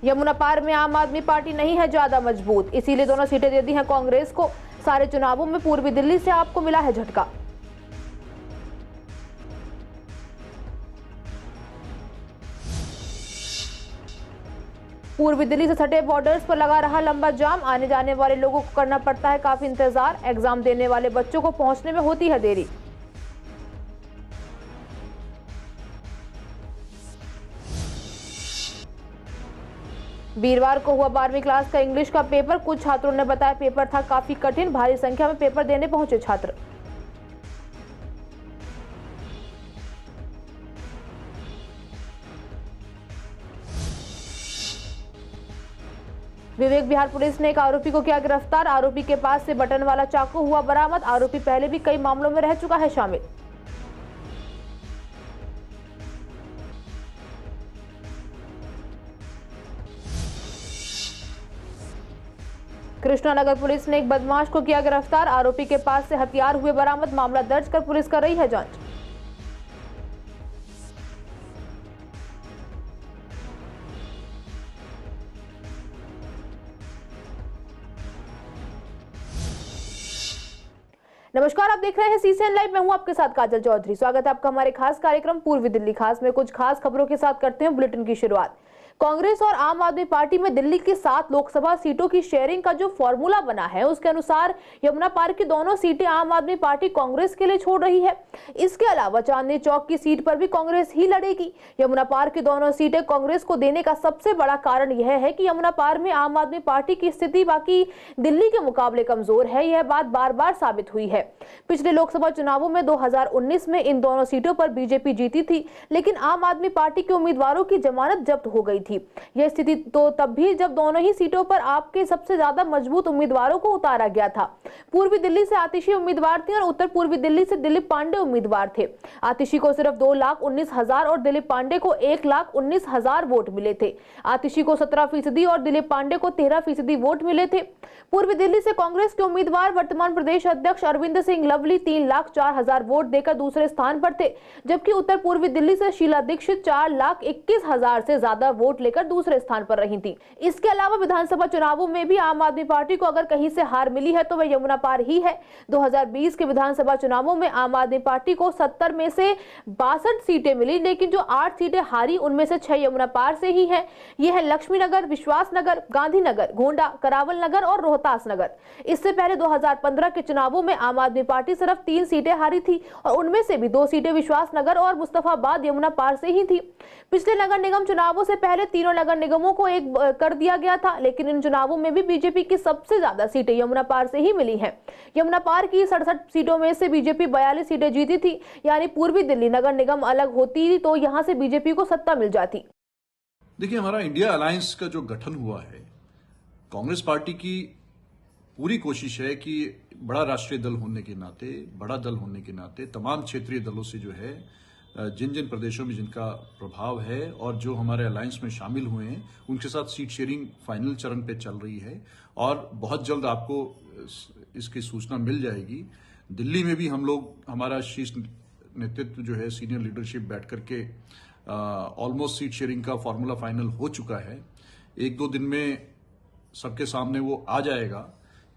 यमुना पार में आम आदमी पार्टी नहीं है ज्यादा मजबूत, इसीलिए दोनों सीटें दे दी हैं कांग्रेस को। सारे चुनावों में पूर्वी दिल्ली से आपको मिला है झटका। पूर्वी दिल्ली से सटे बॉर्डर्स पर लगा रहा लंबा जाम, आने जाने वाले लोगों को करना पड़ता है काफी इंतजार। एग्जाम देने वाले बच्चों को पहुंचने में होती है देरी। वीरवार को हुआ 12वीं क्लास का इंग्लिश का पेपर। कुछ छात्रों ने बताया पेपर था काफी कठिन, भारी संख्या में पेपर देने पहुंचे छात्र। विवेक विहार पुलिस ने एक आरोपी को किया गिरफ्तार। आरोपी के पास से बटन वाला चाकू हुआ बरामद। आरोपी पहले भी कई मामलों में रह चुका है शामिल। कृष्णानगर पुलिस ने एक बदमाश को किया गिरफ्तार। आरोपी के पास से हथियार हुए बरामद। मामला दर्ज कर पुलिस कर रही है जांच। नमस्कार, आप देख रहे हैं सीसीएन लाइव। मैं हूं आपके साथ काजल चौधरी। स्वागत है आपका हमारे खास कार्यक्रम पूर्वी दिल्ली खास में। कुछ खास खबरों के साथ करते हैं बुलेटिन की शुरुआत। कांग्रेस और आम आदमी पार्टी में दिल्ली की 7 लोकसभा सीटों की शेयरिंग का जो फॉर्मूला बना है उसके अनुसार यमुना पार की दोनों सीटें आम आदमी पार्टी कांग्रेस के लिए छोड़ रही है। इसके अलावा चांदनी चौक की सीट पर भी कांग्रेस ही लड़ेगी। यमुना पार की दोनों सीटें कांग्रेस को देने का सबसे बड़ा कारण यह है कि यमुना पार में आम आदमी पार्टी की स्थिति बाकी दिल्ली के मुकाबले कमजोर है। यह बात बार बार साबित हुई है। पिछले लोकसभा चुनावों में 2019 में इन दोनों सीटों पर बीजेपी जीती थी, लेकिन आम आदमी पार्टी के उम्मीदवारों की जमानत जब्त हो गई थी। यह स्थिति तो तब भी जब दोनों ही सीटों पर आपके सबसे ज्यादा मजबूत उम्मीदवारों को उतारा गया था। पूर्वी दिल्ली से आतिशी उम्मीदवार थे और उत्तर पूर्वी दिल्ली से दिलीप पांडे उम्मीदवार थे। आतिशी को सिर्फ 2,19,000 और दिलीप पांडे को 1,19,000 वोट मिले थे। आतिशी को 17% और दिलीप पांडे को 13% वोट मिले थे। पूर्वी दिल्ली से कांग्रेस के उम्मीदवार वर्तमान प्रदेश अध्यक्ष अरविंद सिंह लवली 3,04,000 वोट देकर दूसरे स्थान पर थे, जबकि उत्तर पूर्वी दिल्ली से शीला दीक्षित 4,21,000 से ज्यादा वोट लेकर दूसरे स्थान पर रही थी। इसके अलावा विधानसभा चुनावों में भी आम आदमी पार्टी को अगर कहीं से हार मिली है तो वह यमुना पार ही है। 2020 के विधानसभा चुनावों में आम आदमी पार्टी को 70 में से 62 सीटें मिली, लेकिन जो 8 सीटें हारी उनमें से 6 यमुना पार से ही है। ये है लक्ष्मी नगर, विश्वास नगर, गांधीनगर, गोंडा, करावल नगर और रोहतास नगर। इससे पहले 2015 के चुनावों में आम आदमी पार्टी सिर्फ 3 सीटें हारी थी और उनमें से भी 2 सीटें विश्वास नगर और मुस्तफाबाद यमुना पार से ही थी। पिछले नगर निगम चुनावों से पहले तीनों नगर निगमों को एक कर दिया गया था, लेकिन इन चुनावों में भी बीजेपी की सबसे ज्यादा सीटें यमुना पार से ही मिली हैं। यमुना पार की 67 सीटों में से बीजेपी 42 सीटें जीती थी, यानी पूर्वी दिल्ली नगर निगम अलग होती तो यहां से बीजेपी को सत्ता मिल जाती। देखिए, हमारा इंडिया अलायंस का जो गठन हुआ है, कांग्रेस पार्टी की पूरी कोशिश है कि बड़ा राष्ट्रीय दल होने के नाते, बड़ा दल होने के नाते तमाम क्षेत्रीय दलों से जो है जिन जिन प्रदेशों में जिनका प्रभाव है और जो हमारे अलायंस में शामिल हुए हैं उनके साथ सीट शेयरिंग फाइनल चरण पे चल रही है और बहुत जल्द आपको इसकी सूचना मिल जाएगी। दिल्ली में भी हम लोग, हमारा शीर्ष नेतृत्व जो है, सीनियर लीडरशिप बैठ करके ऑलमोस्ट सीट शेयरिंग का फॉर्मूला फाइनल हो चुका है। 1-2 दिन में सबके सामने वो आ जाएगा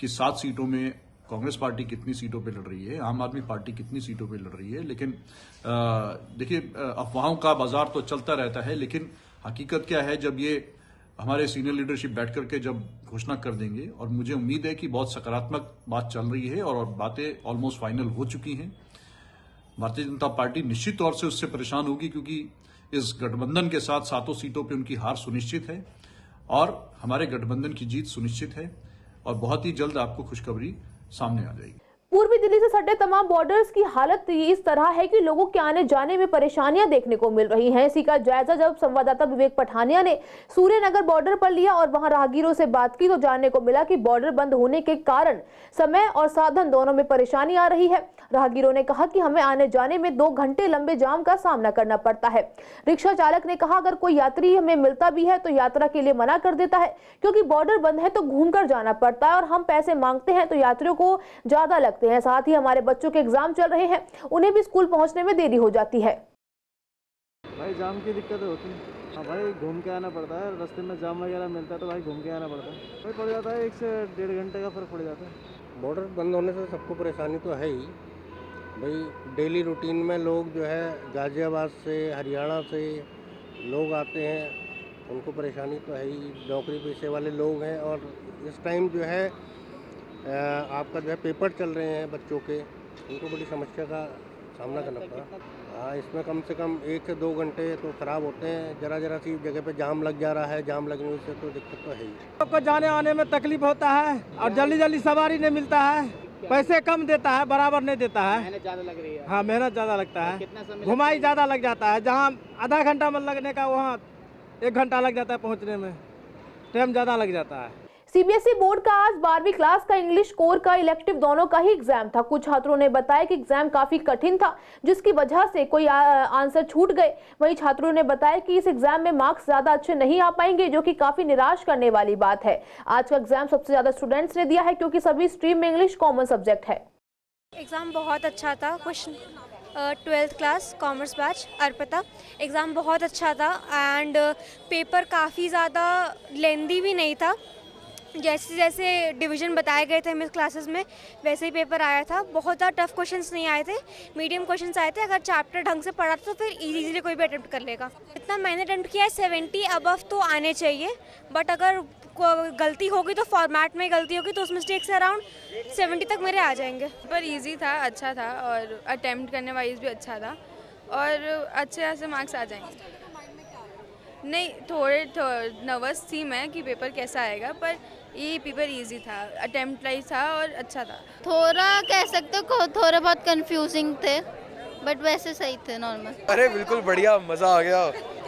कि 7 सीटों में कांग्रेस पार्टी कितनी सीटों पे लड़ रही है, आम आदमी पार्टी कितनी सीटों पे लड़ रही है। लेकिन देखिए, अफवाहों का बाजार तो चलता रहता है, लेकिन हकीकत क्या है जब ये हमारे सीनियर लीडरशिप बैठ करके जब घोषणा कर देंगे, और मुझे उम्मीद है कि बहुत सकारात्मक बात चल रही है और बातें ऑलमोस्ट फाइनल हो चुकी हैं। भारतीय जनता पार्टी निश्चित तौर से उससे परेशान होगी, क्योंकि इस गठबंधन के साथ 7 सीटों पर उनकी हार सुनिश्चित है और हमारे गठबंधन की जीत सुनिश्चित है और बहुत ही जल्द आपको खुशखबरी सामने आ जाएगी। पूर्वी दिल्ली से सटे तमाम बॉर्डर्स की हालत इस तरह है कि लोगों के आने जाने में परेशानियां देखने को मिल रही हैं। इसी का जायजा जब संवाददाता विवेक पठानिया ने सूर्यनगर बॉर्डर पर लिया और वहां राहगीरों से बात की तो जानने को मिला कि बॉर्डर बंद होने के कारण समय और साधन दोनों में परेशानी आ रही है। राहगीरों ने कहा कि हमें आने जाने में 2 घंटे लंबे जाम का सामना करना पड़ता है। रिक्शा चालक ने कहा अगर कोई यात्री हमें मिलता भी है तो यात्रा के लिए मना कर देता है, क्योंकि बॉर्डर बंद है तो घूमकर जाना पड़ता है और हम पैसे मांगते हैं तो यात्रियों को ज्यादा लगते हैं। साथ ही हमारे बच्चों के एग्जाम चल रहे हैं, उन्हें भी स्कूल पहुंचने में देरी हो जाती है। भाई जाम की दिक्कत होती है। हाँ भाई, घूम के आना पड़ता है, रास्ते में जाम वगैरह मिलता है तो भाई घूम के आना पड़ता है। भाई पड़ जाता है 1 से 1.5 घंटे का फ़र्क पड़ जाता है। बॉर्डर बंद होने से सबको परेशानी तो है ही भाई। डेली रूटीन में लोग जो है गाज़ियाबाद से, हरियाणा से लोग आते हैं, उनको परेशानी तो है ही। नौकरी पेशे वाले लोग हैं और इस टाइम जो है आपका जो है पेपर चल रहे हैं बच्चों के, उनको बड़ी समस्या का सामना करना पड़ा। हाँ, इसमें कम से कम 1 से 2 घंटे तो ख़राब होते हैं। जरा सी जगह पे जाम लग जा रहा है, जाम लगने से तो दिक्कत तो है ही। आपको जाने आने में तकलीफ होता है और जल्दी सवारी नहीं मिलता है, पैसे कम देता है, बराबर नहीं देता है। मेहनत ज़्यादा लग रही है। हाँ, मेहनत ज़्यादा लगता है, कितना समय घुमाई ज़्यादा लग जाता है। जहाँ आधा घंटा में लगने का वहाँ 1 घंटा लग जाता है पहुँचने में, टाइम ज़्यादा लग जाता है। सीबीएसई बोर्ड का आज 12वीं क्लास का इंग्लिश कोर का इलेक्टिव दोनों का ही एग्जाम था। कुछ छात्रों ने बताया कि एग्जाम काफी कठिन था, जिसकी वजह से कोई आंसर छूट गए। वहीं छात्रों ने बताया कि इस एग्जाम में मार्क्स ज्यादा अच्छे नहीं आ पाएंगे, जो कि काफी निराश करने वाली बात है। आज का एग्जाम सबसे ज्यादा स्टूडेंट्स ने दिया है, क्योंकि सभी स्ट्रीम में इंग्लिश कॉमन सब्जेक्ट है। एग्ज़ाम बहुत अच्छा था। Question 12th class commerce batch Arpita. Exam बहुत अच्छा था एंड पेपर काफ़ी ज़्यादा लेंदी भी नहीं था। जैसे जैसे डिवीज़न बताए गए थे हमें क्लासेस में, वैसे ही पेपर आया था। बहुत ज़्यादा टफ क्वेश्चंस नहीं आए थे, मीडियम क्वेश्चंस आए थे। अगर चैप्टर ढंग से पढ़ा तो फिर इजीली कोई भी अटेम्प्ट कर लेगा। इतना मैंने अटेम्प्ट किया है, 70 अबव तो आने चाहिए, बट अगर गलती होगी तो फॉर्मेट में गलती होगी तो उस मिस्टेक से अराउंड 70 तक मेरे आ जाएंगे। पर इजी था, अच्छा था और अटेम्प्ट करने वाइज भी अच्छा था और अच्छे ऐसे मार्क्स आ जाएंगे। नहीं, थोड़े नर्वस थी मैं कि पेपर कैसा आएगा, पर ये पेपर इजी था, अटेम्प्ट लाइज था और अच्छा था। थोड़ा कह सकते हो, थोड़े बहुत कंफ्यूजिंग थे, बट वैसे सही थे, नॉर्मल। अरे बिल्कुल बढ़िया, मज़ा आ गया।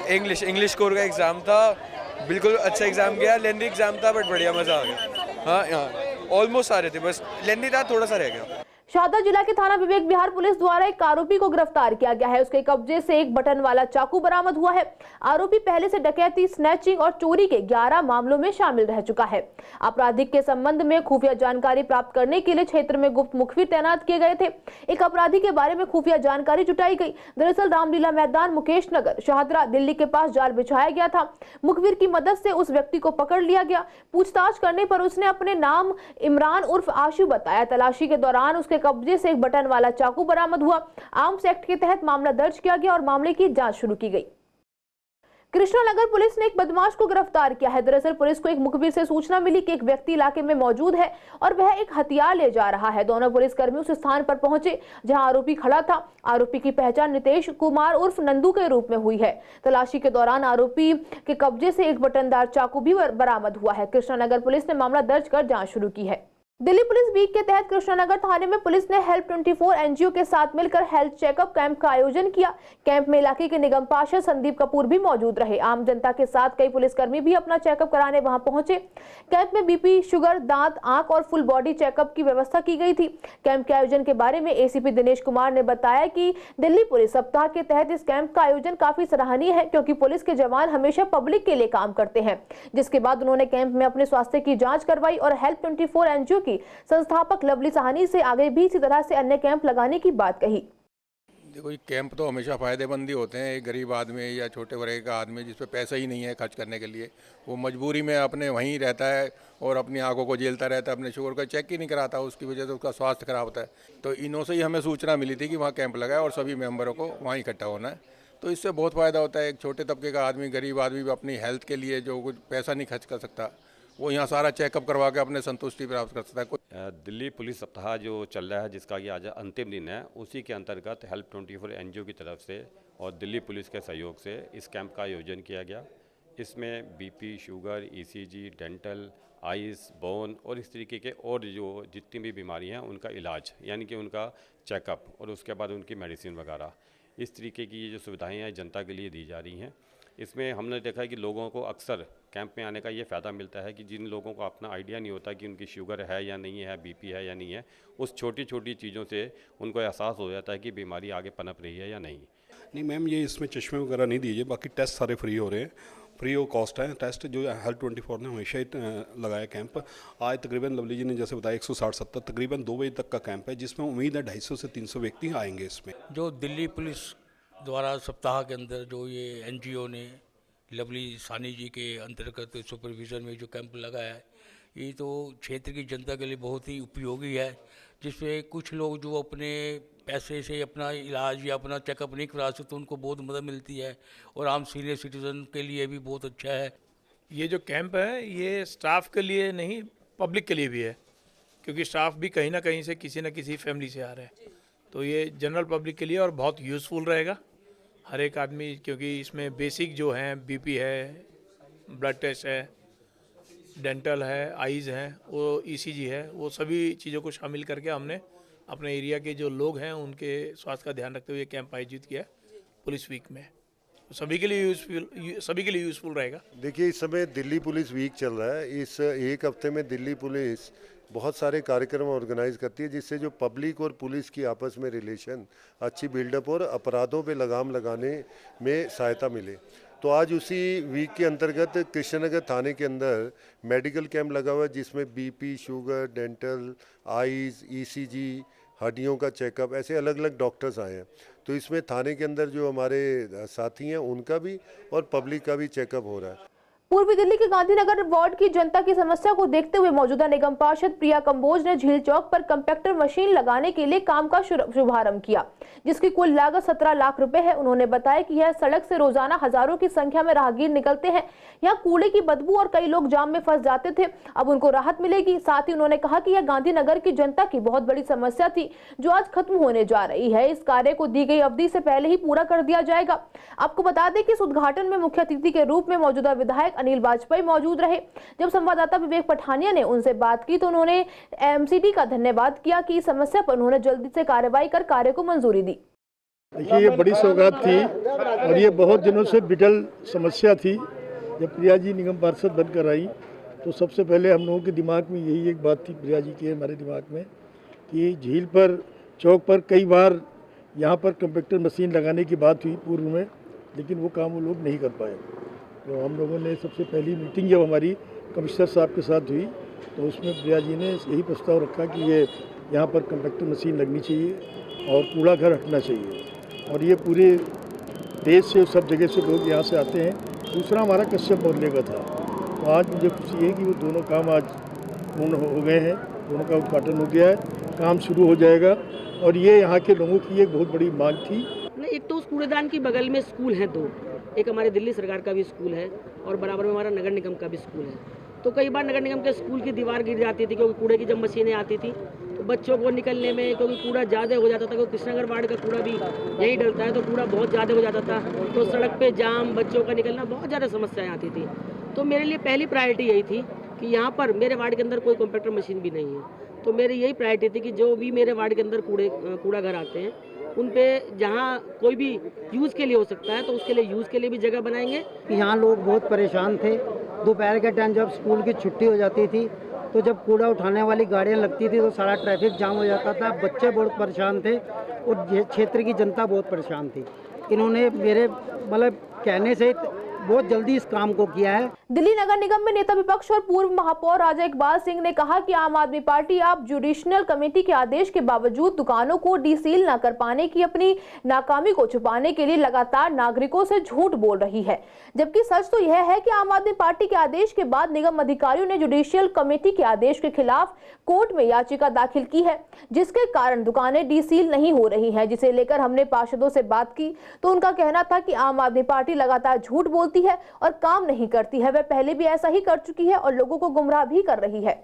इंग्लिश कोर का एग्ज़ाम था, बिल्कुल अच्छा एग्ज़ाम गया। लेंदी एग्ज़ाम था बट बढ़िया, मज़ा आ गया। हाँ, ऑलमोस्ट सारे थे, बस लेंदी था, थोड़ा सा रह गया। शाहदा जिला के थाना विवेक विहार पुलिस द्वारा एक आरोपी को गिरफ्तार किया गया है। उसके कब्जे से एक बटन वाला चाकू बरामद हुआ है। आरोपी पहले से डकैती, स्नैचिंग और चोरी के 11 मामलों में शामिल रह चुका है। आपराधिक के संबंध में खुफिया जानकारी प्राप्त करने के लिए क्षेत्र में गुप्त मुखबिर तैनात किए गए थे। एक अपराधी के बारे में खुफिया जानकारी जुटाई गई। दरअसल रामलीला मैदान, मुकेश नगर, शाहदरा, दिल्ली के पास जाल बिछाया गया था। मुखबिर की मदद से उस व्यक्ति को पकड़ लिया गया। पूछताछ करने पर उसने अपने नाम इमरान उर्फ आशु बताया। तलाशी के दौरान उसके कब्जे से एक बटन वाला चाकू बरामद हुआ। आर्म्स एक्ट के तहत मामला दर्ज किया गया और मामले की जांच शुरू की गई। कृष्णानगर पुलिस ने एक बदमाश को गिरफ्तार किया है। दरअसल पुलिस को एक मुखबिर से सूचना मिली कि एक व्यक्ति इलाके में मौजूद है और वह एक हथियार ले जा रहा है। दोनों पुलिसकर्मी उस स्थान पर पहुंचे जहां आरोपी खड़ा था। आरोपी की पहचान नितेश कुमार उर्फ नंदू के रूप में हुई है। तलाशी के दौरान आरोपी के कब्जे से एक बटनदार चाकू भी बरामद हुआ है। कृष्णानगर पुलिस ने मामला दर्ज कर जांच शुरू की है। दिल्ली पुलिस वीक के तहत कृष्णानगर थाने में पुलिस ने हेल्प 24 एनजीओ के साथ मिलकर हेल्थ चेकअप कैंप का आयोजन किया। कैंप में इलाके के निगम पार्षद संदीप कपूर भी मौजूद रहे। आम जनता के साथ कई पुलिसकर्मी भी अपना चेकअप कराने वहां पहुंचे। कैंप में बीपी, शुगर, दांत, आंख और फुल बॉडी चेकअप की व्यवस्था की गई थी। कैंप के आयोजन के बारे में एसीपी दिनेश कुमार ने बताया कि दिल्ली पुलिस सप्ताह के तहत इस कैंप का आयोजन काफी सराहनीय है, क्योंकि पुलिस के जवान हमेशा पब्लिक के लिए काम करते हैं। जिसके बाद उन्होंने कैंप में अपने स्वास्थ्य की जाँच करवाई और हेल्प 24 एनजीओ की संस्थापक लवली साहनी से आगे भी इसी तरह से अन्य कैंप लगाने की बात कही। देखो, ये कैंप तो हमेशा फ़ायदेमंद ही होते हैं। एक गरीब आदमी या छोटे वर्ग का आदमी जिस पे पैसा ही नहीं है खर्च करने के लिए, वो मजबूरी में अपने वहीं रहता है और अपनी आंखों को झेलता रहता है, अपने शुगर का चेक ही नहीं कराता, उसकी वजह से उसका स्वास्थ्य खराब होता है। तो इन्हों से ही हमें सूचना मिली थी कि वहाँ कैंप लगा है और सभी मेंबरों को वहाँ इकट्ठा होना है। तो इससे बहुत फ़ायदा होता है। एक छोटे तबके का आदमी, गरीब आदमी भी अपनी हेल्थ के लिए जो कुछ पैसा नहीं खर्च कर सकता, वो यहाँ सारा चेकअप करवा के अपने संतुष्टि प्राप्त कर सकता है। दिल्ली पुलिस सप्ताह जो चल रहा है, जिसका कि आज अंतिम दिन है, उसी के अंतर्गत हेल्प 24 एनजीओ की तरफ से और दिल्ली पुलिस के सहयोग से इस कैंप का आयोजन किया गया। इसमें BP, sugar, ECG, dental, ice, bone और इस तरीके के और जो जितनी भी बीमारी हैं उनका इलाज, यानी कि उनका चेकअप और उसके बाद उनकी मेडिसिन वगैरह, इस तरीके की ये जो सुविधाएँ हैं जनता के लिए दी जा रही हैं। इसमें हमने देखा है कि लोगों को अक्सर कैंप में आने का ये फ़ायदा मिलता है कि जिन लोगों को अपना आइडिया नहीं होता कि उनकी शुगर है या नहीं है, बीपी है या नहीं है, उस छोटी छोटी चीज़ों से उनको एहसास हो जाता है कि बीमारी आगे पनप रही है या नहीं। मैम, ये इसमें चश्मे वगैरह नहीं दीजिए, बाकी टेस्ट सारे फ्री हो रहे हैं, फ्री ऑफ कॉस्ट है टेस्ट। जो हेल्थ 24 ने हमेशा ही लगाया कैंप। आज तकरीबन लवली जी ने जैसे बताया 160-70 तकरीबन 2 बजे तक का कैंप है, जिसमें उम्मीद है 250 से 300 व्यक्ति आएंगे। इसमें जो दिल्ली पुलिस द्वारा सप्ताह के अंदर जो ये एनजीओ ने लवली सानी जी के अंतर्गत सुपरविज़न में जो कैंप लगाया है, ये तो क्षेत्र की जनता के लिए बहुत ही उपयोगी है, जिसमें कुछ लोग जो अपने पैसे से अपना इलाज या अपना चेकअप नहीं करा सकते, उनको बहुत मदद मिलती है, और आम सीनियर सिटीज़न के लिए भी बहुत अच्छा है। ये जो कैंप है ये स्टाफ के लिए नहीं, पब्लिक के लिए भी है, क्योंकि स्टाफ भी कहीं ना कहीं से किसी न किसी फैमिली से आ रहे हैं, तो ये जनरल पब्लिक के लिए और बहुत यूज़फुल रहेगा हर एक आदमी, क्योंकि इसमें बेसिक जो हैं बीपी है, ब्लड टेस्ट है, डेंटल है, आईज़ हैं, वो ईसीजी है, वो सभी चीज़ों को शामिल करके हमने अपने एरिया के जो लोग हैं उनके स्वास्थ्य का ध्यान रखते हुए कैंप आयोजित किया पुलिस वीक में। सभी के लिए यूज़फुल रहेगा। देखिए, इस समय दिल्ली पुलिस वीक चल रहा है। इस एक हफ्ते में दिल्ली पुलिस बहुत सारे कार्यक्रम ऑर्गेनाइज करती है, जिससे जो पब्लिक और पुलिस की आपस में रिलेशन अच्छी बिल्डअप और अपराधों पे लगाम लगाने में सहायता मिले। तो आज उसी वीक के अंतर्गत कृष्णनगर थाने के अंदर मेडिकल कैंप लगा हुआ है, जिसमें BP, sugar, dental, eyes, ECG, हड्डियों का चेकअप, ऐसे अलग अलग डॉक्टर्स आए हैं। तो इसमें थाने के अंदर जो हमारे साथी हैं उनका भी और पब्लिक का भी चेकअप हो रहा है। पूर्वी दिल्ली के गांधीनगर वार्ड की जनता की समस्या को देखते हुए मौजूदा निगम पार्षद प्रिया कंबोज ने झील चौक पर कंपैक्टर मशीन लगाने के लिए काम का शुभारंभ किया, जिसकी कुल लागत 17 लाख रुपए है। उन्होंने बताया कि यह सड़क से रोजाना हजारों की संख्या में राहगीर निकलते हैं, यहाँ कूड़े की बदबू और कई लोग जाम में फंस जाते थे, अब उनको राहत मिलेगी। साथ ही उन्होंने कहा कि यह गांधीनगर की जनता की बहुत बड़ी समस्या थी, जो आज खत्म होने जा रही है। इस कार्य को दी गई अवधि से पहले ही पूरा कर दिया जाएगा। आपको बता दें कि इस उद्घाटन में मुख्य अतिथि के रूप में मौजूदा विधायक अनिल वाजपेयी मौजूद रहे। जब संवाददाता विवेक पठानिया ने उनसे बात की तो उन्होंने एमसीडी का धन्यवाद किया कि इस समस्या पर उन्होंने जल्दी से कार्रवाई कर कार्य को मंजूरी दी। देखिए, ये बड़ी सौगात थी और ये बहुत दिनों से बिटल समस्या थी। जब प्रिया जी निगम पार्षद बनकर आई तो सबसे पहले हम लोगों के दिमाग में यही एक बात थी, प्रिया जी के हमारे दिमाग में, कि झील पर चौक पर कई बार यहाँ पर कंपैक्टर मशीन लगाने की बात हुई पूर्व में, लेकिन वो काम वो लोग नहीं कर पाए। तो हम लोगों ने सबसे पहली मीटिंग जब हमारी कमिश्नर साहब के साथ हुई तो उसमें प्रिया जी ने यही प्रस्ताव रखा कि ये यहाँ पर कंपैक्टर मशीन लगनी चाहिए और कूड़ा घर हटना चाहिए, और ये पूरे देश से सब जगह से लोग यहाँ से आते हैं। दूसरा हमारा कश्यप मोहल्ले का था, तो आज मुझे खुशी है कि वो दोनों काम आज पूर्ण हो गए हैं, दोनों का उद्घाटन हो गया है, काम शुरू हो जाएगा, और ये यहाँ के लोगों की एक बहुत बड़ी मांग थी। एक तो उस कूड़ेदान की बगल में स्कूल हैं दो, एक हमारे दिल्ली सरकार का भी स्कूल है और बराबर में हमारा नगर निगम का भी स्कूल है। तो कई बार नगर निगम के स्कूल की दीवार गिर जाती थी, क्योंकि कूड़े की जब मशीनें आती थी तो बच्चों को निकलने में, क्योंकि कूड़ा ज़्यादा हो जाता था, क्योंकि कृष्णनगर वार्ड का कूड़ा भी यहीं डलता है, तो कूड़ा बहुत ज़्यादा हो जाता था, तो सड़क पे जाम, बच्चों का निकलना, बहुत ज़्यादा समस्याएं आती थी। तो मेरे लिए पहली प्रायोरिटी यही थी कि यहाँ पर मेरे वार्ड के अंदर कोई कंपैक्टर मशीन भी नहीं है, तो मेरी यही प्रायोरिटी थी कि जो भी मेरे वार्ड के अंदर कूड़ा घर आते हैं उन पे जहाँ कोई भी यूज़ के लिए हो सकता है तो उसके लिए यूज़ के लिए भी जगह बनाएंगे। यहाँ लोग बहुत परेशान थे। दोपहर के टाइम जब स्कूल की छुट्टी हो जाती थी तो जब कूड़ा उठाने वाली गाड़ियाँ लगती थी तो सारा ट्रैफिक जाम हो जाता था, बच्चे बहुत परेशान थे और क्षेत्र की जनता बहुत परेशान थी। इन्होंने मेरे मतलब कहने से बहुत जल्दी इस काम को किया है। दिल्ली नगर निगम में नेता विपक्ष और पूर्व महापौर राजा इकबाल सिंह ने कहा कि आम आदमी पार्टी अब जुडिशनल कमेटी के आदेश के बावजूद दुकानों को डीसील न कर पाने की अपनी नाकामी को छुपाने के लिए लगातार नागरिकों से झूठ बोल रही है, जबकि सच तो यह है कि आम आदमी पार्टी के आदेश के बाद निगम अधिकारियों ने जुडिशियल कमेटी के आदेश के खिलाफ कोर्ट में याचिका दाखिल की है, जिसके कारण दुकानें डीसील नहीं हो रही हैं, जिसे लेकर हमने पार्षदों से बात की तो उनका कहना था कि आम आदमी पार्टी लगातार झूठ बोलती है और काम नहीं करती है। वह पहले भी ऐसा ही कर चुकी है और लोगों को गुमराह भी कर रही है।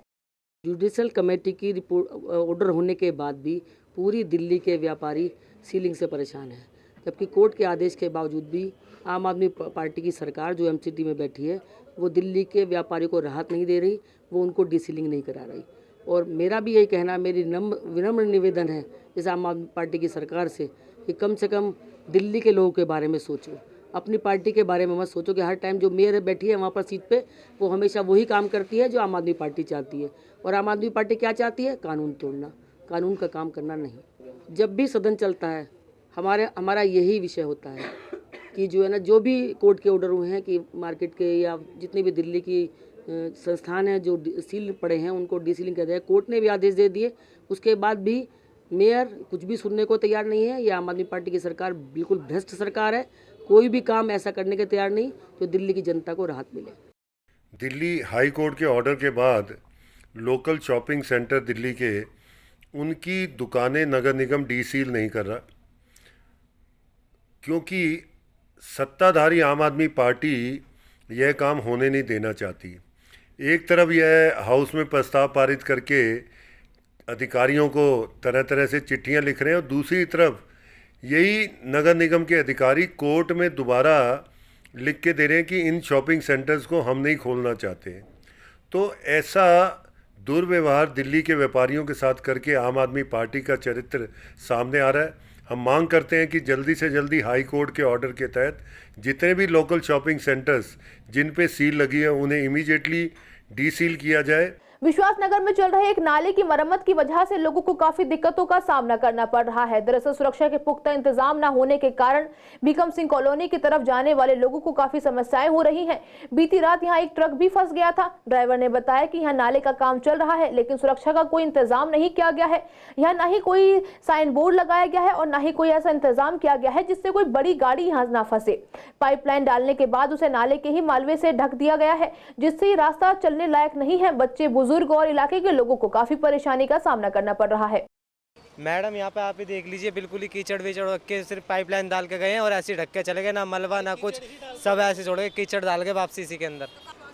जुडिशियल कमेटी की रिपोर्ट ऑर्डर होने के बाद भी पूरी दिल्ली के व्यापारी सीलिंग से परेशान हैं, जबकि कोर्ट के आदेश के बावजूद भी आम आदमी पार्टी की सरकार जो एमसीडी में बैठी है वो दिल्ली के व्यापारियों को राहत नहीं दे रही, वो उनको डीसीलिंग नहीं करा रही। और मेरा भी यही कहना, मेरी विनम्र निवेदन है इस आम आदमी पार्टी की सरकार से कि कम से कम दिल्ली के लोगों के बारे में सोचो, अपनी पार्टी के बारे में मत सोचो कि हर टाइम जो मेयर बैठी है वहाँ पर सीट पे वो हमेशा वही काम करती है जो आम आदमी पार्टी चाहती है। और आम आदमी पार्टी क्या चाहती है? कानून तोड़ना, कानून का काम करना नहीं। जब भी सदन चलता है हमारा यही विषय होता है कि जो है ना, जो भी कोर्ट के ऑर्डर हुए हैं कि मार्केट के या जितने भी दिल्ली की संस्थान हैं जो सील पड़े हैं उनको डीसीलिंग कर दिया। कोर्ट ने भी आदेश दे दिए, उसके बाद भी मेयर कुछ भी सुनने को तैयार नहीं है। ये आम आदमी पार्टी की सरकार बिल्कुल भ्रष्ट सरकार है। कोई भी काम ऐसा करने के तैयार नहीं जो दिल्ली की जनता को राहत मिले। दिल्ली हाई कोर्ट के ऑर्डर के बाद लोकल शॉपिंग सेंटर दिल्ली के उनकी दुकानें नगर निगम डीसील नहीं कर रहा, क्योंकि सत्ताधारी आम आदमी पार्टी यह काम होने नहीं देना चाहती। एक तरफ यह हाउस में प्रस्ताव पारित करके अधिकारियों को तरह तरह से चिट्ठियां लिख रहे हैं और दूसरी तरफ यही नगर निगम के अधिकारी कोर्ट में दोबारा लिख के दे रहे हैं कि इन शॉपिंग सेंटर्स को हम नहीं खोलना चाहते। तो ऐसा दुर्व्यवहार दिल्ली के व्यापारियों के साथ करके आम आदमी पार्टी का चरित्र सामने आ रहा है। हम मांग करते हैं कि जल्दी से जल्दी हाई कोर्ट के ऑर्डर के तहत जितने भी लोकल शॉपिंग सेंटर्स जिन पे सील लगी है उन्हें इमीडिएटली डीसील किया जाए। विश्वास नगर में चल रहे एक नाले की मरम्मत की वजह से लोगों को काफी दिक्कतों का सामना करना पड़ रहा है। दरअसल सुरक्षा के पुख्ता इंतजाम न होने के कारण भीकम सिंह कॉलोनी की तरफ जाने वाले लोगों को काफी समस्याएं हो रही हैं। बीती रात यहां एक ट्रक भी फंस गया था। ड्राइवर ने बताया कि यहां नाले का काम चल रहा है, लेकिन सुरक्षा का कोई इंतजाम नहीं किया गया है। यहाँ न ही कोई साइन बोर्ड लगाया गया है और न ही कोई ऐसा इंतजाम किया गया है जिससे कोई बड़ी गाड़ी यहाँ न फंसे। पाइपलाइन डालने के बाद उसे नाले के ही मालवे से ढक दिया गया है, जिससे रास्ता चलने लायक नहीं है। बच्चे, बुजुर्ग और इलाके के लोगों को काफी परेशानी का सामना करना पड़ रहा है। मैडम यहाँ पे आप ही देख लीजिए, बिल्कुल ही कीचड़ विचड़ रख के सिर्फ पाइपलाइन डाल के गए हैं और ऐसे ढक के चले गए, ना मलबा ना कुछ, सब ऐसे छोड़ के कीचड़ डाल के वापसी इसी के अंदर।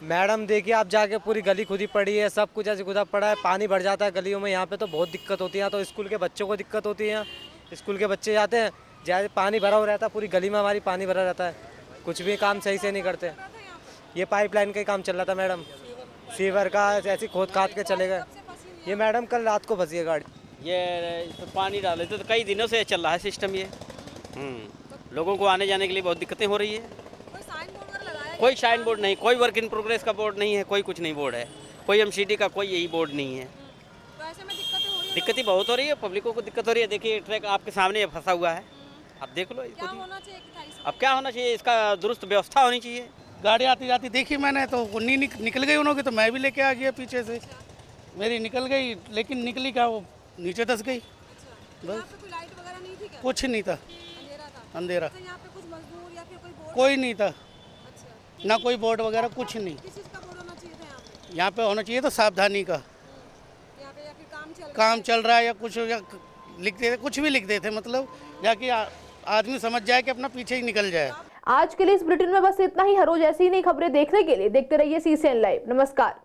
मैडम देखिए आप जाके पूरी गली खुदी पड़ी है, सब कुछ ऐसे खुदा पड़ा है, पानी भर जाता है गलियों में। यहाँ पे तो बहुत दिक्कत होती है। तो स्कूल के बच्चों को दिक्कत होती है, स्कूल के बच्चे जाते हैं, जैसे पानी भरा हुआ रहता है, पूरी गली में हमारी पानी भरा रहता है, कुछ भी काम सही से नहीं करते। ये पाइपलाइन का ही काम चल रहा था मैडम, सीवर का ऐसे खोद खाद के चले गए। ये मैडम कल रात को फंसी है गाड़ी। ये तो पानी डाले तो कई दिनों से चल रहा है सिस्टम ये। लोगों को आने जाने के लिए बहुत दिक्कतें हो रही है। कोई साइन बोर्ड नहीं, कोई वर्क इन प्रोग्रेस का बोर्ड नहीं है, कोई कुछ नहीं बोर्ड है, कोई एमसीडी का कोई यही बोर्ड नहीं है। दिक्कतें बहुत हो रही है, पब्लिकों को दिक्कत हो रही है। देखिए ट्रक आपके सामने फंसा हुआ है, आप देख लो इसको। अब क्या होना चाहिए, इसका दुरुस्त व्यवस्था होनी चाहिए। गाड़ी आती जाती देखी मैंने तो उन्नी निकल गई उन्होंने, तो मैं भी लेके आ गया पीछे से, मेरी निकल गई, लेकिन निकली क्या वो नीचे धंस गई। बस कुछ नहीं था, अंधेरा, कोई नहीं था, ना कोई बोर्ड वगैरह कुछ नहीं। यहाँ पे होना चाहिए तो सावधानी का काम चल रहा है या कुछ, या लिख देते, कुछ भी लिख देते, मतलब जाके आदमी समझ जाए कि अपना पीछे ही निकल जाए। आज के लिए इस बुलेटिन में बस इतना ही। हर रोज ऐसी ही नई खबरें देखने के लिए देखते रहिए CCN लाइव। नमस्कार।